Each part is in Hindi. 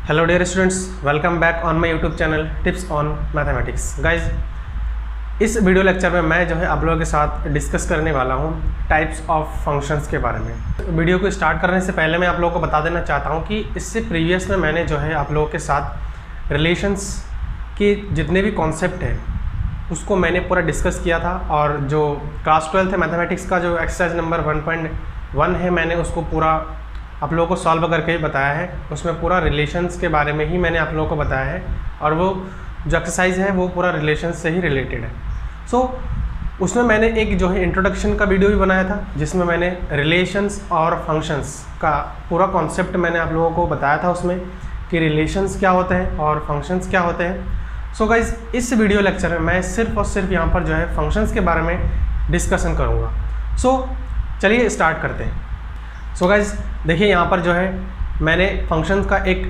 Hello dear students, welcome back on my YouTube channel tips on mathematics. Guys, इस वीडियो लेक्चर में मैं जो है आप लोगों के साथ डिस्कस करने वाला हूँ टाइप्स ऑफ फंक्शंस के बारे में। वीडियो को स्टार्ट करने से पहले मैं आप लोगों को बता देना चाहता हूँ कि इससे प्रीवियस में मैंने जो है आप लोगों के साथ रिलेशंस के जितने भी कॉन्सेप्ट हैं उसको मैंने पूरा डिस्कस किया था, और जो क्लास 12 है मैथमेटिक्स का जो एक्सरसाइज नंबर 1.1 है मैंने उसको पूरा आप लोगों को सॉल्व करके बताया है। उसमें पूरा रिलेशंस के बारे में ही मैंने आप लोगों को बताया है, और वो जो एक्सरसाइज है वो पूरा रिलेशंस से ही रिलेटेड है। उसमें मैंने एक जो है इंट्रोडक्शन का वीडियो भी बनाया था जिसमें मैंने रिलेशंस और फंक्शंस का पूरा कॉन्सेप्ट मैंने आप लोगों को बताया था उसमें कि रिलेशंस क्या होते हैं और फंक्शंस क्या होते हैं। सो गाइज, इस वीडियो लेक्चर में मैं सिर्फ और सिर्फ यहाँ पर जो है फंक्शंस के बारे में डिस्कशन करूँगा। चलिए स्टार्ट करते हैं। सो गाइज, देखिए यहाँ पर जो है मैंने फंक्शंस का एक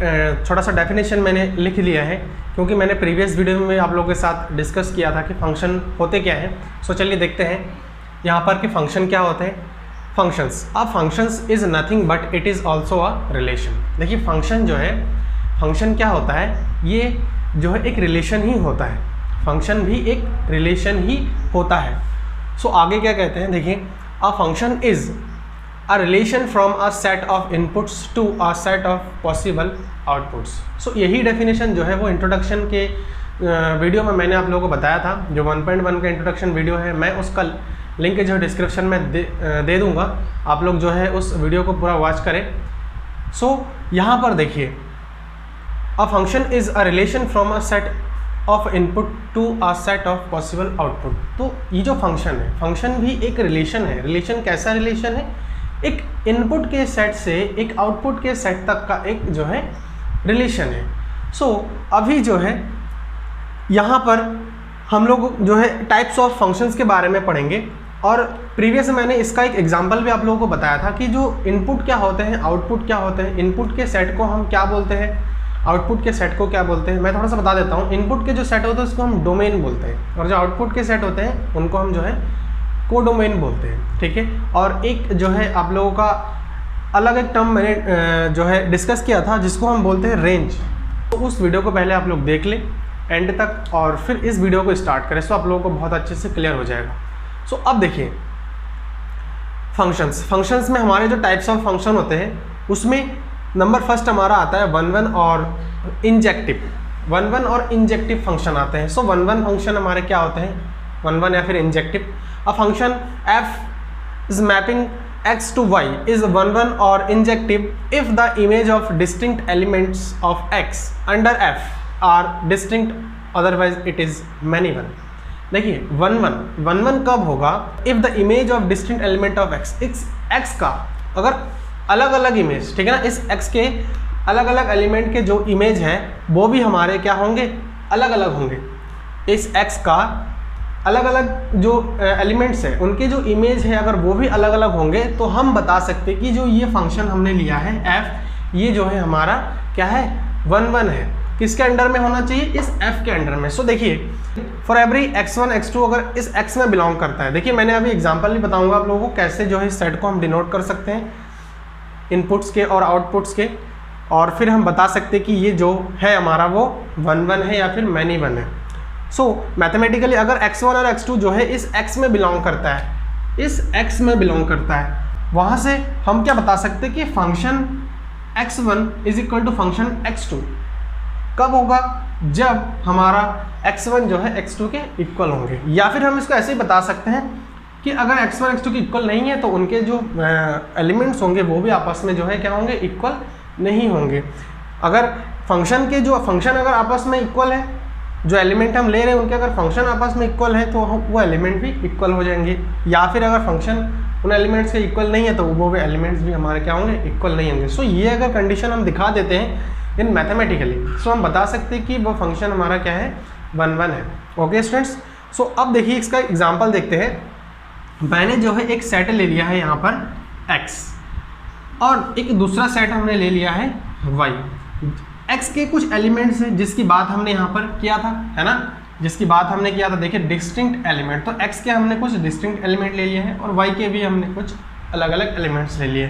छोटा सा डेफिनेशन मैंने लिख लिया है, क्योंकि मैंने प्रीवियस वीडियो में आप लोगों के साथ डिस्कस किया था कि फंक्शन होते क्या हैं। चलिए देखते हैं यहाँ पर कि फंक्शन क्या होते हैं। फंक्शंस, अब functions is nothing but it is also a relation. देखिए फंक्शन जो है, फंक्शन क्या होता है, ये जो है एक रिलेशन ही होता है। फंक्शन भी एक रिलेशन ही होता है। आगे क्या कहते हैं, देखिए a function is a relation from a set of inputs to a set of possible outputs। यही डेफिनेशन जो है वो इंट्रोडक्शन के वीडियो में मैंने आप लोगों को बताया था। जो 1.1 का इंट्रोडक्शन वीडियो है मैं उसका लिंक जो है डिस्क्रिप्शन में दे दूंगा, आप लोग जो है उस वीडियो को पूरा वॉच करें। यहाँ पर देखिए a function is a relation from a set of input to a set of possible output. तो ये जो फंक्शन है, फंक्शन भी एक रिलेशन है। रिलेशन कैसा रिलेशन है, एक इनपुट के सेट से एक आउटपुट के सेट तक का एक जो है रिलेशन है। अभी जो है यहाँ पर हम लोग जो है टाइप्स ऑफ फंक्शंस के बारे में पढ़ेंगे, और प्रीवियस मैंने इसका एक एग्जांपल भी आप लोगों को बताया था कि जो इनपुट क्या होते हैं, आउटपुट क्या होते हैं। इनपुट के सेट को हम क्या बोलते हैं, आउटपुट के सेट को क्या बोलते हैं। मैं थोड़ा सा बता देता हूँ। इनपुट के जो सेट होते हैं उसको हम डोमेन बोलते हैं, और जो आउटपुट के सेट होते हैं उनको हम जो है कोडोमेन बोलते हैं, ठीक है। और एक जो है आप लोगों का अलग एक टर्म मैंने जो है डिस्कस किया था जिसको हम बोलते हैं रेंज। उस वीडियो को पहले आप लोग देख लें एंड तक, और फिर इस वीडियो को स्टार्ट करें, आप लोगों को बहुत अच्छे से क्लियर हो जाएगा। अब देखिए फंक्शंस में हमारे जो टाइप्स ऑफ फंक्शन होते हैं उसमें नंबर फर्स्ट हमारा आता है 1 और इंजेक्टिव। 1 और इंजेक्टिव फंक्शन आते हैं। 1 फंक्शन हमारे क्या होते हैं, 1 या फिर injective. A function f is mapping x to y is 1 or injective if the image of distinct elements of x under f are distinct, otherwise it is many one। देखिए 1 कब होगा, if the image of distinct element of x, इस x का अगर अलग अलग इमेज, ठीक है ना, इस x के अलग अलग एलिमेंट के जो इमेज है वो भी हमारे क्या होंगे, अलग अलग होंगे। इस x का अलग अलग जो एलिमेंट्स हैं उनके जो इमेज है अगर वो भी अलग अलग होंगे तो हम बता सकते हैं कि जो ये फंक्शन हमने लिया है f, ये जो है हमारा क्या है, 1 है। किसके अंडर में होना चाहिए, इस f के अंडर में। देखिए फॉर एवरी x1 x2 अगर इस x में बिलोंग करता है। देखिए मैंने अभी एग्जांपल भी बताऊंगा आप लोगों को कैसे जो है सेट को हम डिनोट कर सकते हैं इनपुट्स के और आउटपुट्स के, और फिर हम बता सकते हैं कि ये जो है हमारा वो 1 है या फिर मैनी 1 है। मैथमेटिकली अगर x1 और x2 जो है इस x में बिलोंग करता है, इस x में बिलोंग करता है, वहाँ से हम क्या बता सकते हैं कि function x1 is equal to function x2 कब होगा, जब हमारा x1 जो है x2 के इक्वल होंगे। या फिर हम इसको ऐसे ही बता सकते हैं कि अगर x1 x2 के इक्वल नहीं है तो उनके जो एलिमेंट्स होंगे वो भी आपस में जो है क्या होंगे, इक्वल नहीं होंगे। अगर फंक्शन के जो फंक्शन अगर आपस में इक्वल है, जो एलिमेंट हम ले रहे हैं उनके अगर फंक्शन आपस में इक्वल है तो वो एलिमेंट भी इक्वल हो जाएंगे। या फिर अगर फंक्शन उन एलिमेंट्स के इक्वल नहीं है तो वो भी एलिमेंट्स भी हमारे क्या होंगे, इक्वल नहीं होंगे। ये अगर कंडीशन हम दिखा देते हैं इन मैथमेटिकली, हम बता सकते हैं कि वो फंक्शन हमारा क्या है, 1 है। ओके स्टूडेंट्स, अब देखिए इसका एग्जाम्पल देखते हैं। मैंने जो है एक सेट ले लिया है यहाँ पर x, और एक दूसरा सेट हमने ले लिया है y। x के कुछ एलिमेंट्स हैं जिसकी बात हमने यहाँ पर किया था, है ना, जिसकी बात हमने किया था। देखिए डिस्टिंक्ट एलिमेंट, तो x के हमने कुछ डिस्टिंक्ट एलिमेंट ले लिए हैं और y के भी हमने कुछ अलग अलग एलिमेंट्स ले लिए।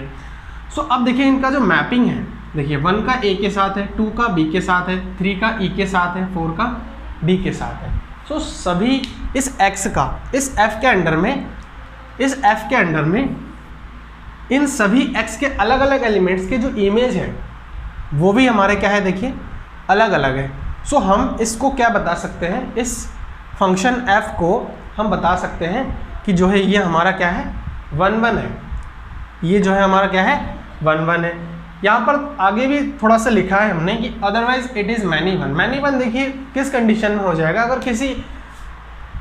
अब देखिए इनका जो मैपिंग है, देखिए 1 का ए के साथ है, 2 का बी के साथ है, 3 का ई के साथ है, 4 का डी के साथ है। सो सभी इस एक्स का इस एफ के अंडर में इन सभी एक्स के अलग अलग एलिमेंट्स के जो इमेज है वो भी हमारे क्या है, देखिए अलग अलग है। सो हम इसको क्या बता सकते हैं, इस फंक्शन एफ को हम बता सकते हैं कि जो है ये हमारा क्या है, 1 1 है। ये जो है हमारा क्या है, 1 1 है। यहाँ पर आगे भी थोड़ा सा लिखा है हमने कि otherwise it is many one. Many one देखिए किस कंडीशन में हो जाएगा, अगर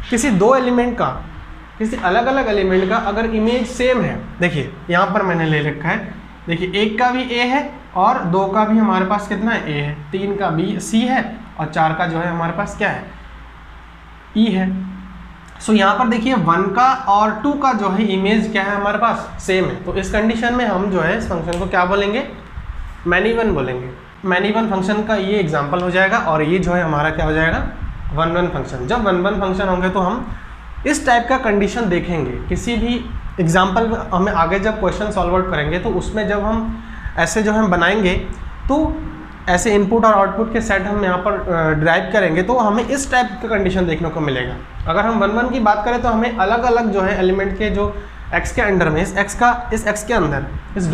किसी दो एलिमेंट का, किसी अलग अलग एलिमेंट का अगर इमेज सेम है। देखिए यहाँ पर मैंने ले रखा है, देखिए 1 का भी ए है और 2 का भी हमारे पास कितना है, ए है, 3 का बी सी है और 4 का जो है हमारे पास क्या है, ई है। सो यहाँ पर देखिए 1 का और 2 का जो है इमेज क्या है, हमारे पास सेम है। तो इस कंडीशन में हम जो है इस फंक्शन को क्या बोलेंगे, मैनी वन बोलेंगे। मैनी वन फंक्शन का ये एग्जाम्पल हो जाएगा और ये जो है हमारा क्या हो जाएगा, 1 1 फंक्शन। जब 1 1 फंक्शन होंगे तो हम इस टाइप का कंडीशन देखेंगे किसी भी एग्जाम्पल हमें आगे जब क्वेश्चन सॉल्व आउट करेंगे तो उसमें जब हम ऐसे जो हम बनाएंगे तो ऐसे इनपुट और आउटपुट के सेट हम यहाँ पर ड्राइव करेंगे तो हमें इस टाइप का कंडीशन देखने को मिलेगा। अगर हम 1 1 की बात करें तो हमें अलग अलग जो है एलिमेंट के जो एक्स के अंडर में, इस एक्स के अंदर इस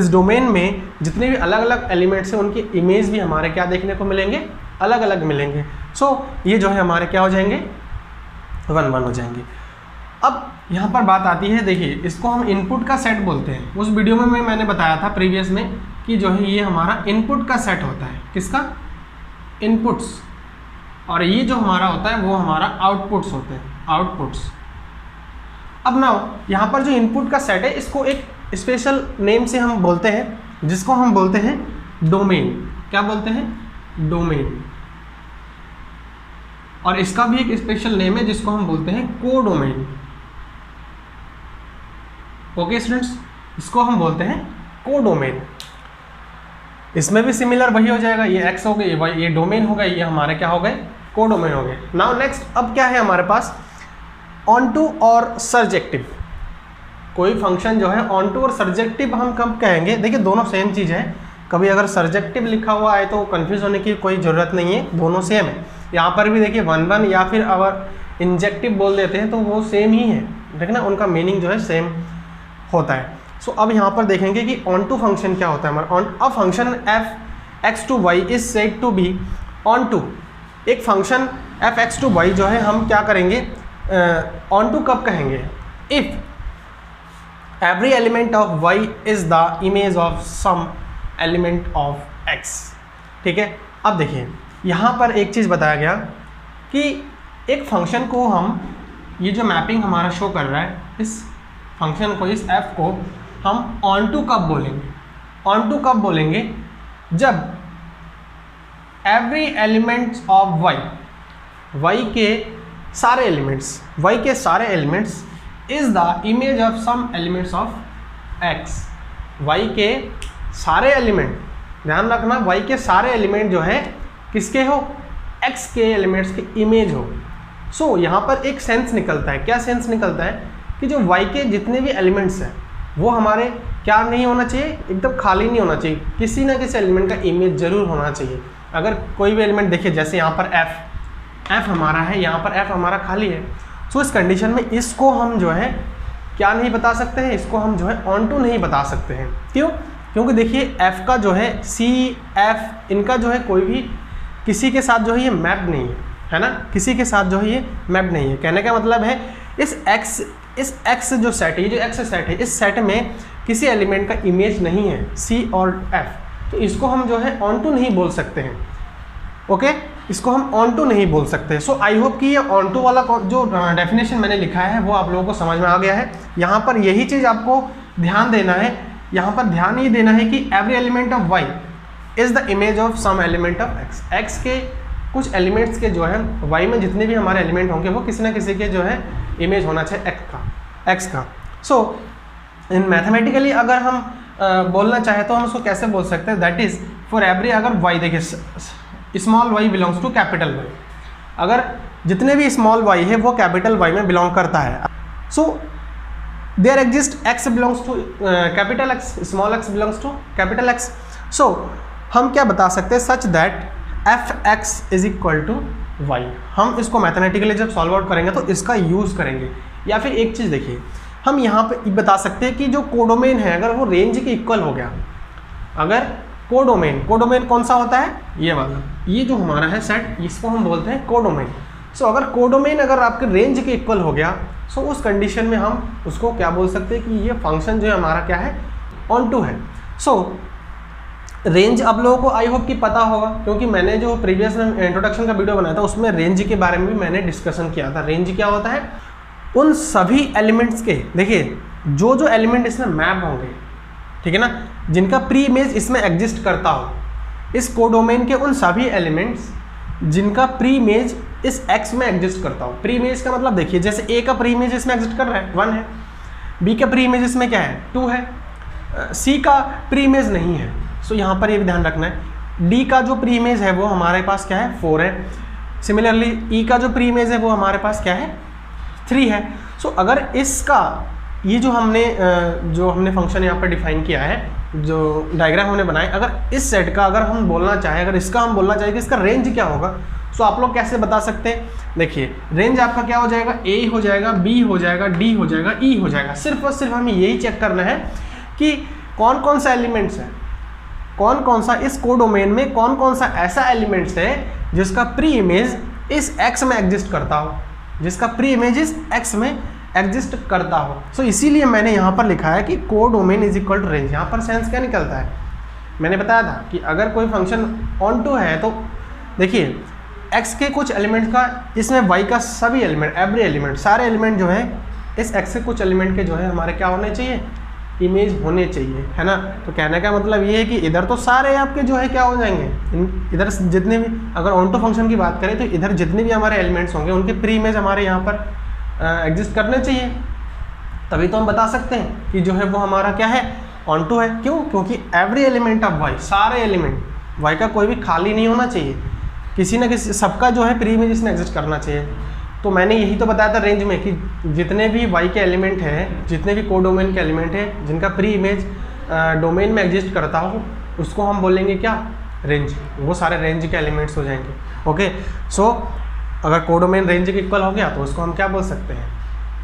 डोमेन में जितने भी अलग अलग एलिमेंट्स हैं उनके इमेज भी हमारे क्या देखने को मिलेंगे, अलग अलग मिलेंगे। सो ये जो है हमारे क्या हो जाएंगे, 1 1 हो जाएंगे। अब यहाँ पर बात आती है, देखिए इसको हम इनपुट का सेट बोलते हैं। उस वीडियो में मैंने बताया था प्रीवियस में कि जो है ये हमारा इनपुट का सेट होता है। किसका, इनपुट्स, और ये जो हमारा होता है वो हमारा आउटपुट्स होते हैं, आउटपुट्स। अब ना यहाँ पर जो इनपुट का सेट है इसको एक स्पेशल नेम से हम बोलते हैं, जिसको हम बोलते हैं डोमेन। क्या बोलते हैं, डोमेन। और इसका भी एक स्पेशल नेम है जिसको हम बोलते हैं कोडोमेन। ओके स्टूडेंट्स, इसको हम बोलते हैं कोडोमेन। इसमें भी सिमिलर वही हो जाएगा, ये एक्स हो गए, ये डोमेन हो गए, ये हमारे क्या हो गए, कोडोमेन हो गए। नाउ नेक्स्ट अब क्या है हमारे पास, ऑनटू और सर्जेक्टिव। कोई फंक्शन जो है ऑनटू और सर्जेक्टिव हम कब कहेंगे, देखिए दोनों सेम चीज़ है। कभी अगर सर्जेक्टिव लिखा हुआ है तो कंफ्यूज होने की कोई ज़रूरत नहीं है, दोनों सेम है। यहाँ पर भी देखिए 1 1 या फिर अगर इंजेक्टिव बोल देते हैं तो वो सेम ही है, देखना उनका मीनिंग जो है सेम होता है। सो अब यहाँ पर देखेंगे कि ऑन टू फंक्शन क्या होता है हमारा। अब function F X to Y is said to be onto. एक function F X to Y जो है हम क्या करेंगे, ऑन टू कब कहेंगे, if every element of Y is the image of some element of X. ठीक है, अब देखिए यहाँ पर एक चीज़ बताया गया कि एक फंक्शन को हम, ये जो मैपिंग हमारा शो कर रहा है, इस फंक्शन को, इस एफ को हम ऑन टू कब बोलेंगे, ऑन टू कब बोलेंगे, जब every elements of Y, Y के सारे elements is the image of some elements of X. Y के सारे एलिमेंट, ध्यान रखना, वाई के सारे एलिमेंट जो है किसके हो, एक्स के एलिमेंट्स के इमेज हो। सो यहाँ पर एक सेंस निकलता है। क्या सेंस निकलता है कि जो वाई के जितने भी एलिमेंट्स हैं वो हमारे क्या नहीं होना चाहिए, एकदम खाली नहीं होना चाहिए, किसी ना किसी एलिमेंट का इमेज जरूर होना चाहिए। अगर कोई भी एलिमेंट देखिए, जैसे यहाँ पर एफ हमारा है, यहाँ पर एफ हमारा खाली है। सो इस कंडीशन में इसको हम जो है क्या नहीं बता सकते हैं, इसको हम जो है ऑन टू नहीं बता सकते हैं। क्यों, क्योंकि देखिए एफ का जो है सी एफ, इनका जो है कोई भी किसी के साथ जो है ये मैप नहीं है ना, किसी के साथ जो है ये मैप नहीं है। कहने का मतलब है इस एक्स जो सेट है, ये जो एक्स सेट है, इस सेट में किसी एलिमेंट का इमेज नहीं है सी और एफ, तो इसको हम जो है ऑन टू नहीं बोल सकते हैं। ओके, इसको हम ऑन टू नहीं बोल सकते। सो आई होप कि ये ऑन टू वाला जो डेफिनेशन मैंने लिखा है वो आप लोगों को समझ में आ गया है। यहाँ पर यही चीज़ आपको ध्यान देना है, यहाँ पर ध्यान ये देना है कि every element of Y is the image of some element of X. X के कुछ एलिमेंट्स के जो है वाई में जितने भी हमारे एलिमेंट होंगे वो किसी ना किसी के जो है इमेज होना चाहिए एक्स का। सो इन मैथमेटिकली अगर हम बोलना चाहे तो हम उसको कैसे बोल सकते हैं, दैट इज़ फॉर एवरी, अगर वाई देखिए small Y belongs to capital Y, अगर जितने भी स्मॉल वाई है वो कैपिटल वाई में बिलोंग करता है। So there exist X belongs to capital X, small X belongs to capital X. So हम क्या बता सकते हैं, such that F X is equal to Y. हम इसको मैथमेटिकली जब सॉल्व आउट करेंगे तो इसका यूज़ करेंगे। या फिर एक चीज़ देखिए, हम यहाँ पे बता सकते हैं कि जो कोडोमेन है अगर वो रेंज के इक्वल हो गया, अगर कोडोमेन कौन सा होता है, ये वाला, ये जो हमारा है सेट, इसको हम बोलते हैं कोडोमेन। सो अगर कोडोमेन अगर आपके रेंज के इक्वल हो गया, सो उस कंडीशन में हम उसको क्या बोल सकते हैं कि ये फंक्शन जो है हमारा क्या है, ऑन टू है। सो रेंज आप लोगों को आई होप कि पता होगा, क्योंकि मैंने जो प्रीवियस इंट्रोडक्शन का वीडियो बनाया था उसमें रेंज के बारे में भी मैंने डिस्कशन किया था। रेंज क्या होता है, उन सभी एलिमेंट्स के, देखिए जो जो एलिमेंट इसमें मैप होंगे, ठीक है ना, जिनका प्री इमेज इसमें एग्जिस्ट करता हो, इस कोडोमेन के उन सभी एलिमेंट्स जिनका प्री इमेज इस एक्स में एग्जिस्ट करता हो। प्री इमेज का मतलब देखिए, जैसे ए का प्री इमेज इसमें एग्जिस्ट कर रहा है 1 है, बी का प्री इमेज इसमें क्या है 2 है, सी का प्री इमेज नहीं है, सो यहाँ पर ये भी ध्यान रखना है। डी का जो प्री इमेज है वो हमारे पास क्या है 4 है। सिमिलरली ई का जो प्री इमेज है वो हमारे पास क्या है 3 है। सो अगर इसका ये जो हमने फंक्शन यहाँ पर डिफाइन किया है, जो डायग्राम हमने बनाया, अगर इस सेट का अगर हम बोलना चाहें, अगर इसका हम बोलना चाहें कि इसका रेंज क्या होगा, सो आप लोग कैसे बता सकते हैं। देखिए रेंज आपका क्या हो जाएगा, ए हो जाएगा, बी हो जाएगा, डी हो जाएगा, ई हो जाएगा। सिर्फ और सिर्फ हमें यही चेक करना है कि कौन कौन सा एलिमेंट्स है, कौन कौन सा इस कोडोमेन में कौन कौन सा ऐसा एलिमेंट्स है जिसका प्री इमेज इस एक्स में एग्जिस्ट करता हो, जिसका प्री इमेज इस एक्स में एग्जिस्ट करता हो। सो इसीलिए मैंने यहाँ पर लिखा है कि codomain is equal to range. यहाँ पर सेंस क्या निकलता है, मैंने बताया था कि अगर कोई फंक्शन ऑन टू है तो देखिए x के कुछ एलिमेंट का इसमें y का सभी एलिमेंट, एवरी एलिमेंट, सारे एलिमेंट जो है इस x के कुछ एलिमेंट के जो है हमारे क्या होने चाहिए, इमेज होने चाहिए, है ना। तो कहने का मतलब ये है कि इधर तो सारे आपके जो है क्या हो जाएंगे, इधर जितने भी, अगर ऑन टू फंक्शन की बात करें तो इधर जितने भी हमारे एलिमेंट्स होंगे उनके प्री इमेज हमारे यहाँ पर एग्जिस्ट करने चाहिए, तभी तो हम बता सकते हैं कि जो है वो हमारा क्या है, ऑन टू है। क्यों, क्योंकि एवरी एलिमेंट ऑफ वाई, सारे एलिमेंट वाई का कोई भी खाली नहीं होना चाहिए, किसी ना किसी सबका जो है प्री इमेज इसमें एग्जिस्ट करना चाहिए। तो मैंने यही तो बताया था रेंज में कि जितने भी वाई के एलिमेंट हैं, जितने भी कोडोमेन के एलिमेंट हैं जिनका प्री इमेज डोमेन में एग्जिस्ट करता हो, उसको हम बोलेंगे क्या, रेंज। वो सारे रेंज के एलिमेंट्स हो जाएंगे। ओके, सो अगर कोडोमेन रेंज के इक्वल हो गया तो उसको हम क्या बोल सकते हैं,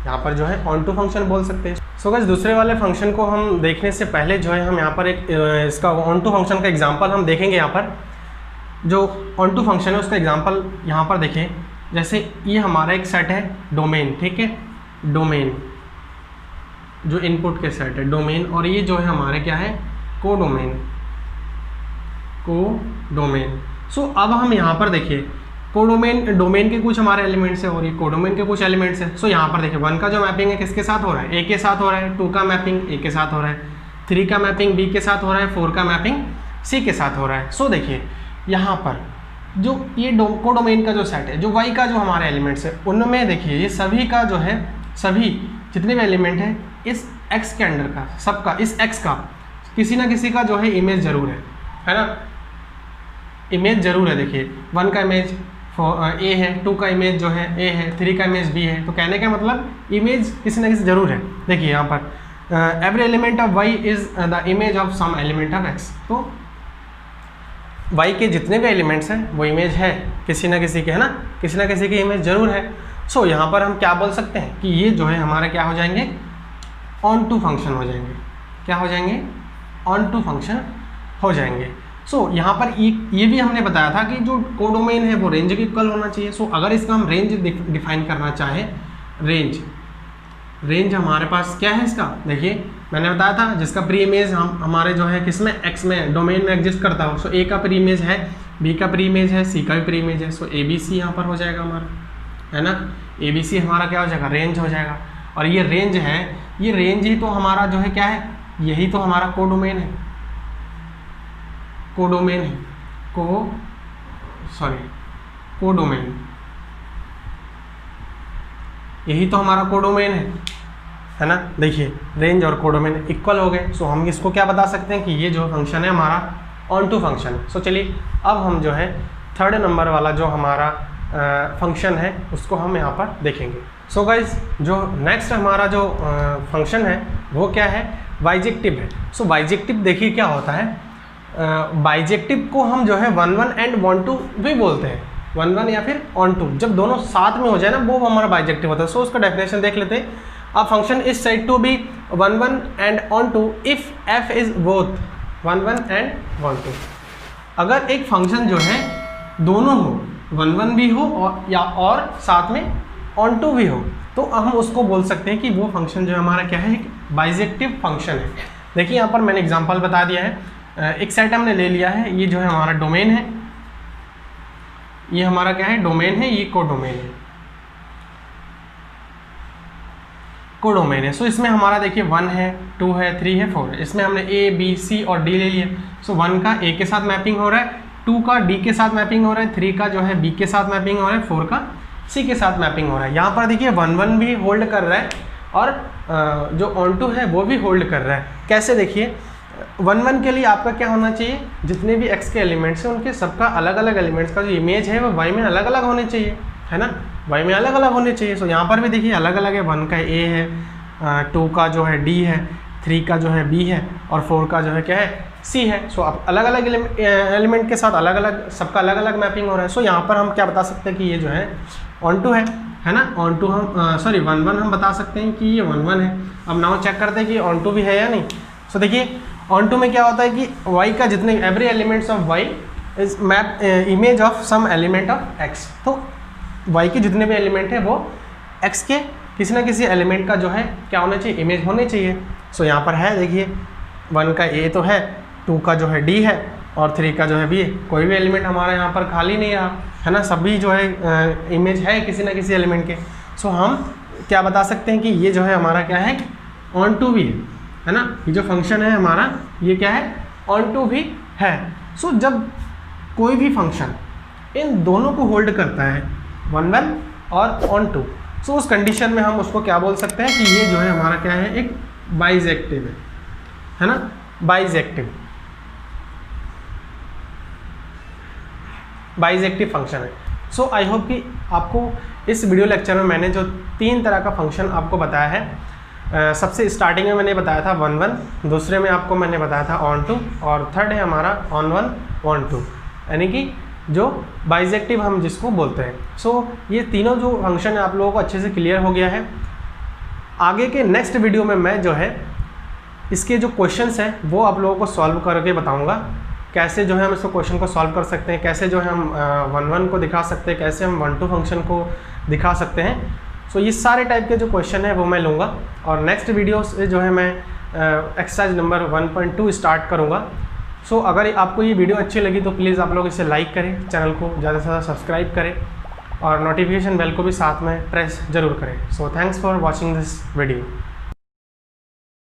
यहाँ पर जो है ऑन टू फंक्शन बोल सकते हैं। सो गाइस दूसरे वाले फंक्शन को हम देखने से पहले जो है हम यहाँ पर एक इसका ऑन टू फंक्शन का एग्जांपल हम देखेंगे। यहाँ पर जो ऑन टू फंक्शन है उसका एग्जांपल यहाँ पर देखें। जैसे ये हमारा एक सेट है डोमेन, ठीक है, डोमेन जो इनपुट के सेट है डोमेन, और ये जो है हमारे क्या है कोडोमेन, कोडोमेन। सो अब हम यहाँ पर देखिए कोडोमेन, डोमेन के कुछ हमारे एलिमेंट्स है और ये कोडोमेन के कुछ एलिमेंट्स है। सो यहाँ पर देखिए 1 का जो मैपिंग है किसके साथ हो रहा है, ए के साथ हो रहा है, 2 का मैपिंग ए के साथ हो रहा है, 3 का मैपिंग बी के साथ हो रहा है, 4 का मैपिंग सी के साथ हो रहा है। सो देखिए यहाँ पर जो ये कोडोमेन का जो सेट है, जो वाई का जो हमारे एलिमेंट्स है, उनमें देखिए ये सभी का जो है, सभी जितने भी एलिमेंट हैं इस एक्स के अंडर का, सबका इस एक्स का किसी ना किसी का जो है इमेज जरूर है ना, इमेज जरूर है। देखिए 1 का इमेज ए है, 2 का इमेज जो है ए है, 3 का इमेज बी है। तो कहने का मतलब इमेज किसी ना किसी जरूर है। देखिए यहाँ पर every element of Y is the image of some element of X. तो वाई के जितने भी एलिमेंट्स हैं वो इमेज है किसी ना किसी के, है ना, किसी ना किसी की इमेज जरूर है। सो यहाँ पर हम क्या बोल सकते हैं कि ये जो है हमारे क्या हो जाएंगे, ऑन टू फंक्शन हो जाएंगे। क्या हो जाएंगे, ऑन टू फंक्शन हो जाएंगे। सो यहाँ पर ये भी हमने बताया था कि जो कोडोमेन है वो रेंज के इक्वल होना चाहिए। सो अगर इसका हम रेंज डिफाइन करना चाहें, रेंज हमारे पास क्या है इसका, देखिए मैंने बताया था जिसका प्री इमेज हमारे जो है किसमें, एक्स में, डोमेन में एग्जिस्ट करता हो। सो ए का प्री इमेज है, बी का प्री इमेज है, सी का भी प्री इमेज है। सो ए बी सी यहाँ पर हो जाएगा हमारा, है ना, ए बी सी हमारा क्या हो जाएगा, रेंज हो जाएगा। और ये रेंज है, ये रेंज ही तो हमारा जो है क्या है, यही तो हमारा कोडोमेन है, कोडोमेन है, कोडोमेन, यही तो हमारा कोडोमेन है ना। देखिए रेंज और कोडोमेन इक्वल हो गए। सो हम इसको क्या बता सकते हैं कि ये जो फंक्शन है हमारा ऑन टू फंक्शन है। सो चलिए अब हम जो है 3rd नंबर वाला जो हमारा फंक्शन है उसको हम यहाँ पर देखेंगे। सो गाइज जो नेक्स्ट हमारा जो फंक्शन है वो क्या है, बाइजेक्टिव है। सो बाइजेक्टिव देखिए क्या होता है, बाइजेक्टिव को हम जो है 1 1 एंड 1 2 भी बोलते हैं, 1 1 या फिर ऑन टू, जब दोनों साथ में हो जाए ना वो हमारा बाइजेक्टिव होता है। सो उसका डेफिनेशन देख लेते हैं। A function is said to be 1 1 and onto if F is both 1 1 and 1 2। अगर एक फंक्शन जो है दोनों हो, 1 1 भी हो और साथ में ऑन टू भी हो, तो हम उसको बोल सकते हैं कि वो फंक्शन जो हमारा क्या है, एक बाइजेक्टिव फंक्शन है। देखिए यहाँ पर मैंने एग्जांपल बता दिया है। एक सेट हमने ले लिया है, ये जो है हमारा डोमेन है, ये हमारा क्या है, डोमेन है, ये कोडोमेन है, कोडोमेन है। सो इसमें हमारा देखिए 1 है, 2 है, 3 है, 4 है। इसमें हमने ए बी सी और डी ले लिया। सो 1 का ए के साथ मैपिंग हो रहा है, 2 का डी के साथ मैपिंग हो रहा है, 3 का जो है बी के साथ मैपिंग हो रहा है, 4 का सी के साथ मैपिंग हो रहा है। यहाँ पर देखिए 1 1 भी होल्ड कर रहा है और जो ऑन टू है वो भी होल्ड कर रहा है। कैसे, देखिए 1 1 के लिए आपका क्या होना चाहिए, जितने भी x के एलिमेंट्स हैं उनके सबका अलग अलग एलिमेंट्स का जो इमेज है वो y में अलग अलग होने चाहिए, है ना, y में अलग अलग होने चाहिए। सो यहाँ पर भी देखिए अलग अलग है, 1 का a है, 2 का जो है d है, 3 का जो है b है और 4 का जो है क्या है, c है। सो अब अलग अलग एलिमेंट के साथ अलग अलग सबका अलग अलग मैपिंग हो रहा है। सो यहाँ पर हम क्या बता सकते हैं कि ये जो है ऑन टू है ना, ऑन टू हम 1 1 हम बता सकते हैं कि ये 1 1 है। अब नाउ चेक करते हैं कि ऑन टू भी है या नहीं। सो देखिए ऑन टू में क्या होता है कि y का जितने every elements of y is map image of some element of x। तो y के जितने भी एलिमेंट है वो x के किसी ना किसी एलिमेंट का जो है क्या होना चाहिए, इमेज होने चाहिए। सो यहाँ पर है, देखिए 1 का a तो है, 2 का जो है d है और 3 का जो है b है। कोई भी एलिमेंट हमारा यहाँ पर खाली नहीं रहा, है ना, सभी जो है इमेज है किसी ना किसी एलिमेंट के। सो हम क्या बता सकते हैं कि ये जो है हमारा क्या है, ऑन टू भी है ना, ये जो फंक्शन है हमारा ये क्या है, ऑन टू भी है। सो जब कोई भी फंक्शन इन दोनों को होल्ड करता है, 1 1 और ऑन टू, सो उस कंडीशन में हम उसको क्या बोल सकते हैं कि ये जो है हमारा क्या है, एक बाइजेक्टिव है ना, बाइजेक्टिव फंक्शन है। सो आई होप कि आपको इस वीडियो लेक्चर में मैंने जो 3 तरह का फंक्शन आपको बताया है, सबसे स्टार्टिंग में मैंने बताया था 1 1, दूसरे में आपको मैंने बताया था ऑन टू और थर्ड है हमारा ऑन 1 ऑन 2, यानी कि जो बाइजेक्टिव हम जिसको बोलते हैं। सो ये तीनों जो फंक्शन है आप लोगों को अच्छे से क्लियर हो गया है। आगे के नेक्स्ट वीडियो में मैं जो है इसके जो क्वेश्चंस हैं वो आप लोगों को सॉल्व करके बताऊंगा, कैसे जो है हम इसको क्वेश्चन को सॉल्व कर सकते हैं, कैसे जो है हम 1 1 को दिखा सकते हैं, कैसे हम 1 2 फंक्शन को दिखा सकते हैं। सो ये सारे टाइप के जो क्वेश्चन है वो मैं लूँगा और नेक्स्ट वीडियो से जो है मैं एक्सरसाइज नंबर 1.2 स्टार्ट करूँगा। सो अगर आपको ये वीडियो अच्छी लगी तो प्लीज़ आप लोग इसे लाइक करें, चैनल को ज़्यादा से ज़्यादा सब्सक्राइब करें और नोटिफिकेशन बेल को भी साथ में प्रेस ज़रूर करें। So thanks for watching this video.